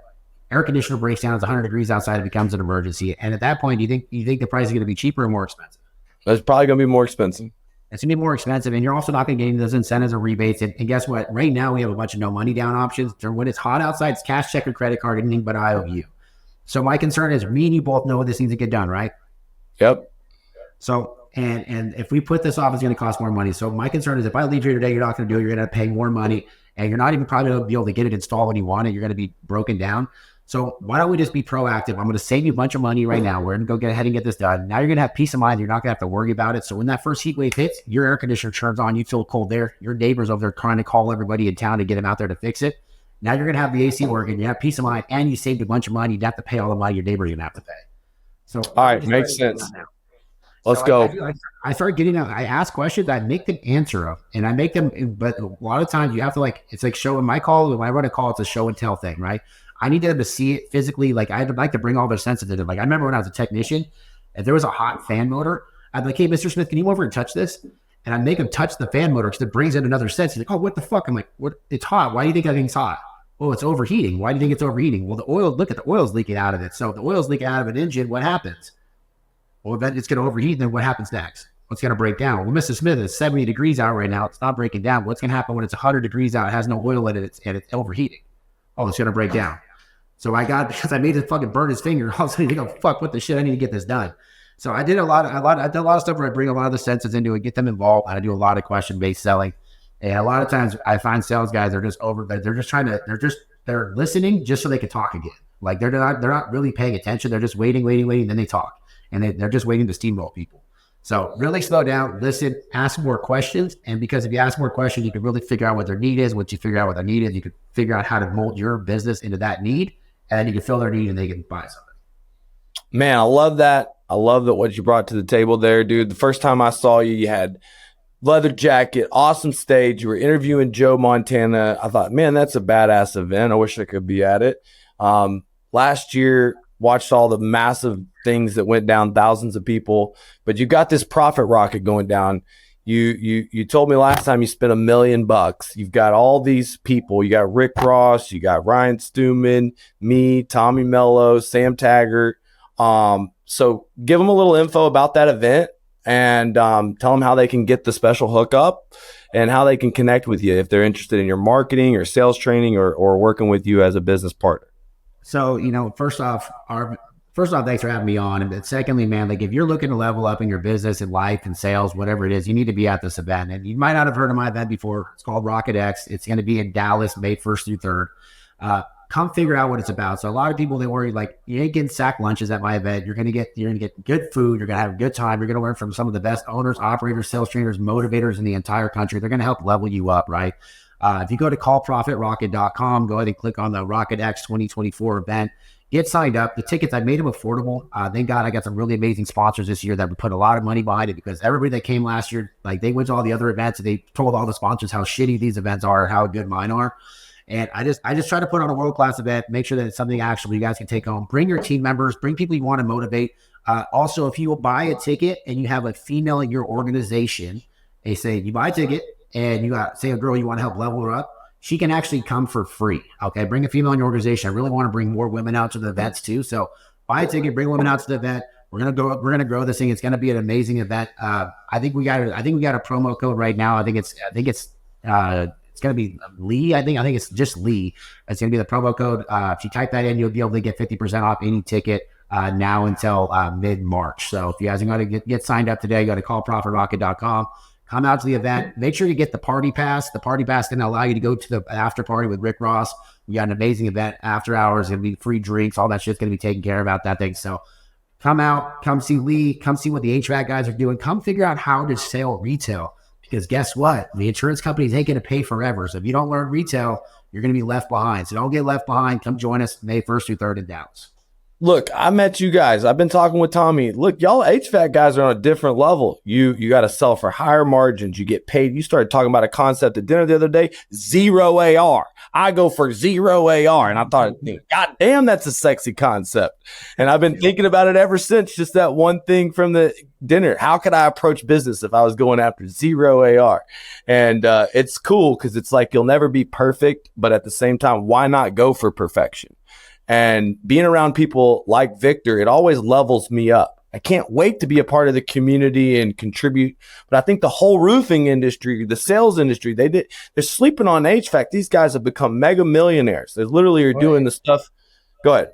Air conditioner breaks down, it's 100 degrees outside, it becomes an emergency. And at that point, you think the price is going to be cheaper or more expensive? It's probably going to be more expensive. It's going to be more expensive, and you're also not going to get any of those incentives or rebates. And guess what? Right now, we have a bunch of no money down options. When it's hot outside, it's cash, check, or credit card, anything but IOU. So my concern is, me and you both know this needs to get done, right? Yep. So, and if we put this off, it's going to cost more money. So my concern is, if I leave here today, you're not going to do it. You're going to pay more money, and you're not even probably going to be able to get it installed when you want it. You're going to be broken down. So why don't we just be proactive? I'm going to save you a bunch of money right now. We're going to go get ahead and get this done. Now you're going to have peace of mind. You're not going to have to worry about it. So when that first heat wave hits, your air conditioner turns on, you feel cold there. Your neighbors over there trying to call everybody in town to get them out there to fix it. Now you're going to have the AC working. You have peace of mind, and you saved a bunch of money. You don't have to pay all the money your neighbors are going to have to pay. So all right, makes sense. Let's go. I start getting out. I ask questions. I make them answer them, and I make them. But a lot of times you have to it's like showing my call. When I run a call, it's a show and tell thing, right? I need them to see it physically. Like, I'd like to bring all their senses into it. Like, I remember when I was a technician, if there was a hot fan motor, I'd be like, hey, Mr. Smith, can you come over and touch this? And I'd make him touch the fan motor because it brings in another sense. He's like, oh, what the fuck? I'm like, what? It's hot. Why do you think everything's hot? Oh, it's overheating. Why do you think it's overheating? Well, look at the oil's leaking out of it. So if the oil's leaking out of an engine, what happens? Well, then it's going to overheat. Then what happens next? What's going to break down? Well, Mr. Smith, it's 70 degrees out right now. It's not breaking down. What's going to happen when it's 100 degrees out? It has no oil in it, and it's overheating. Oh, it's going to break down. So because I made him fucking burn his finger, all of a sudden you go, fuck, what the shit? I need to get this done. So I did a lot of stuff where I bring a lot of the senses into it, get them involved. And I do a lot of question-based selling. And a lot of times I find sales guys are just they're listening just so they can talk again. Like they're not really paying attention. They're just waiting, then they talk. And they're just waiting to steamroll people. So really slow down, listen, ask more questions. And because if you ask more questions, you can really figure out what their need is. Once you figure out what their need is, you can figure out how to mold your business into that need. And then you can fill their need and they can buy something. Man, I love that. I love that what you brought to the table there, dude. The first time I saw you, you had leather jacket, awesome stage. You were interviewing Joe Montana. I thought, man, that's a badass event. I wish I could be at it. Last year, watched all the massive things that went down, thousands of people, but you got this profit rocket going down. You told me last time you spent $1 million. You've got all these people. You got Rick Ross, you got Ryan Stewman, me, Tommy Mello, Sam Taggart. So give them a little info about that event and tell them how they can get the special hookup and how they can connect with you if they're interested in your marketing or sales training or working with you as a business partner. So, first off, thanks for having me on. And secondly, man, like if you're looking to level up in your business and life and sales, whatever it is, you need to be at this event. And you might not have heard of my event before. It's called Rocket X. It's going to be in Dallas, May 1st through 3rd. Come figure out what it's about. So a lot of people, they worry like you ain't getting sack lunches at my event. You're going to get good food. You're going to have a good time. You're going to learn from some of the best owners, operators, sales trainers, motivators in the entire country. They're going to help level you up, right? If you go to callprofitrocket.com, go ahead and click on the Rocket X 2024 event. Get signed up. The tickets, I made them affordable. Thank God I got some really amazing sponsors this year that would put a lot of money behind it because everybody that came last year, like they went to all the other events and they told all the sponsors how shitty these events are, how good mine are. And I just try to put on a world-class event, make sure that it's something actual you guys can take home. Bring your team members, bring people you want to motivate. Also, if you will buy a ticket and you have a female in your organization, they say you buy a ticket and you got, say, a girl you want to help level her up, she can actually come for free. Okay, bring a female in your organization. I really want to bring more women out to the events too. So buy a ticket, bring women out to the event. We're gonna grow this thing. It's gonna be an amazing event. I think we got a promo code right now. I think it's gonna be Lee. I think it's just Lee. It's gonna be the promo code. If you type that in, you'll be able to get 50% off any ticket now until mid-March. So if you guys are going to get signed up today, go to callprofitrocket.com. Come out to the event. Make sure you get the party pass. The party pass can allow you to go to the after party with Rick Ross. We got an amazing event after hours. It'll be free drinks. All that shit's going to be taken care of out that thing. So come out, come see Lee, come see what the HVAC guys are doing. Come figure out how to sell retail. Because guess what? The insurance companies ain't going to pay forever. So if you don't learn retail, you're going to be left behind. So don't get left behind. Come join us May 1st through 3rd in Dallas. Look, I met you guys. I've been talking with Tommy. Look, y'all HVAC guys are on a different level. You got to sell for higher margins. You get paid. You started talking about a concept at dinner the other day, zero AR. I go for zero AR. And I thought, God damn, that's a sexy concept. And I've been thinking about it ever since, just that one thing from the dinner. How could I approach business if I was going after zero AR? And it's cool because it's like you'll never be perfect, but at the same time, why not go for perfection? And being around people like Victor, it always levels me up. I can't wait to be a part of the community and contribute. But I think the whole roofing industry, the sales industry, they're sleeping on HVAC. These guys have become mega millionaires. They literally are doing the stuff. Go ahead.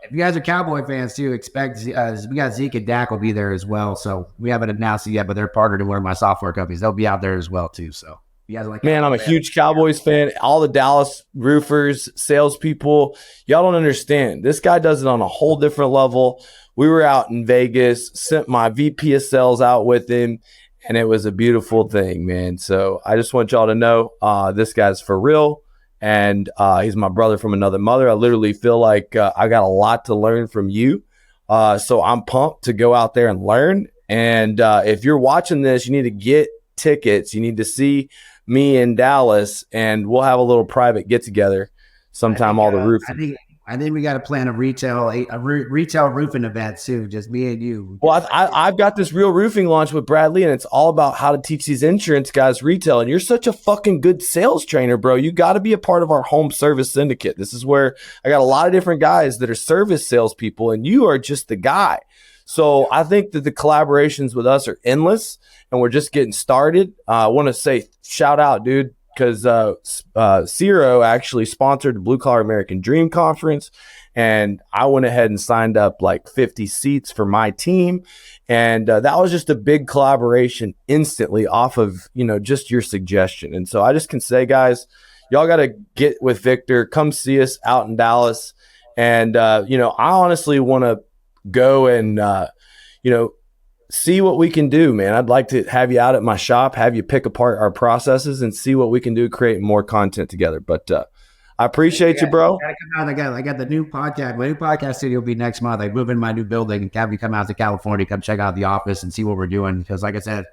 If you guys are Cowboy fans too, expect we got Zeke and Dak will be there as well. So we haven't announced it yet, but they're partnered in one of my software companies. They'll be out there as well too. So you guys are like, man, I'm a huge Cowboys fan. All the Dallas roofers, salespeople, y'all don't understand. This guy does it on a whole different level. We were out in Vegas, sent my VP of sales out with him, and it was a beautiful thing, man. So I just want y'all to know this guy's for real, and he's my brother from another mother. I literally feel like I got a lot to learn from you. So I'm pumped to go out there and learn. And if you're watching this, you need to get tickets. You need to see me in Dallas, and we'll have a little private get together sometime. All the roofing. I think we got to plan a retail roofing event soon. Just me and you. Well, I've got this real roofing launch with Bradley, and it's all about how to teach these insurance guys retail. And you're such a fucking good sales trainer, bro. You got to be a part of our home service syndicate. This is where I got a lot of different guys that are service salespeople, and you are just the guy. So I think that the collaborations with us are endless, and we're just getting started. I want to say shout out, dude, because Ciro actually sponsored the Blue Collar American Dream Conference, and I went ahead and signed up like 50 seats for my team, and that was just a big collaboration instantly off of, just your suggestion. And so I just can say, guys, y'all got to get with Victor. Come see us out in Dallas, and I honestly want to go and see what we can do, man. I'd like to have you out at my shop, have you pick apart our processes and see what we can do, create more content together. But I appreciate you, bro. I got the new podcast. My new podcast studio will be next month. I move in my new building and have you come out to California, come check out the office and see what we're doing. Because like I said,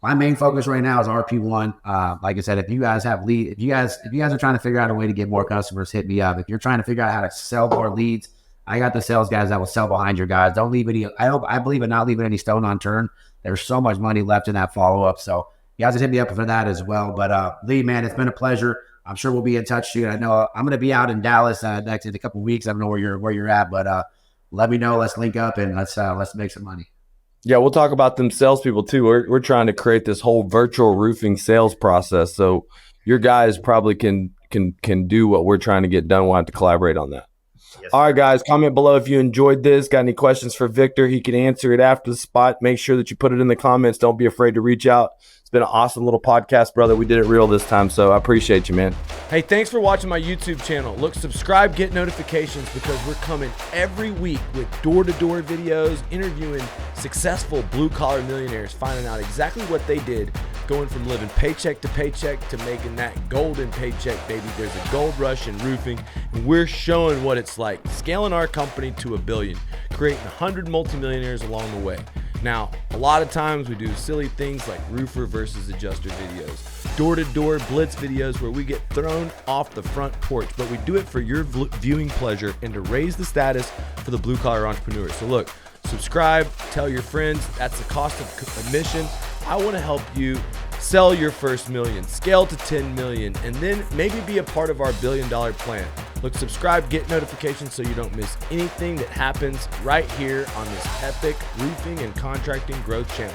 my main focus right now is RP1. Like I said, if you guys have lead, if you guys are trying to figure out a way to get more customers, hit me up. If you're trying to figure out how to sell more leads, I got the sales guys that will sell behind your guys. Don't leave any. I believe in not leaving any stone unturned. There's so much money left in that follow up. So you guys can hit me up for that as well. But Lee, man, it's been a pleasure. I'm sure we'll be in touch soon. I know I'm going to be out in Dallas next in a couple of weeks. I don't know where you're at, but let me know. Let's link up and let's make some money. Yeah, we'll talk about them salespeople too. We're trying to create this whole virtual roofing sales process. So your guys probably can do what we're trying to get done. We'll have to collaborate on that. Yes, all right, guys, comment below if you enjoyed this. Got any questions for Victor? He can answer it after the spot. Make sure that you put it in the comments. Don't be afraid to reach out. It's been an awesome little podcast, brother. We did it real this time, so I appreciate you, man. Hey, thanks for watching my YouTube channel. Look, subscribe, get notifications, because we're coming every week with door-to-door videos, interviewing successful blue-collar millionaires, finding out exactly what they did, going from living paycheck to paycheck to making that golden paycheck, baby. There's a gold rush in roofing, and we're showing what it's like, scaling our company to $1 billion, creating 100 multimillionaires along the way. Now, a lot of times we do silly things like roofer versus adjuster videos, door-to-door blitz videos where we get thrown off the front porch, but we do it for your viewing pleasure and to raise the status for the blue-collar entrepreneurs. So look, subscribe, tell your friends. That's the cost of admission. I want to help you sell your first million, scale to 10 million, and then maybe be a part of our $1 billion plan. Look, subscribe, get notifications so you don't miss anything that happens right here on this epic roofing and contracting growth channel.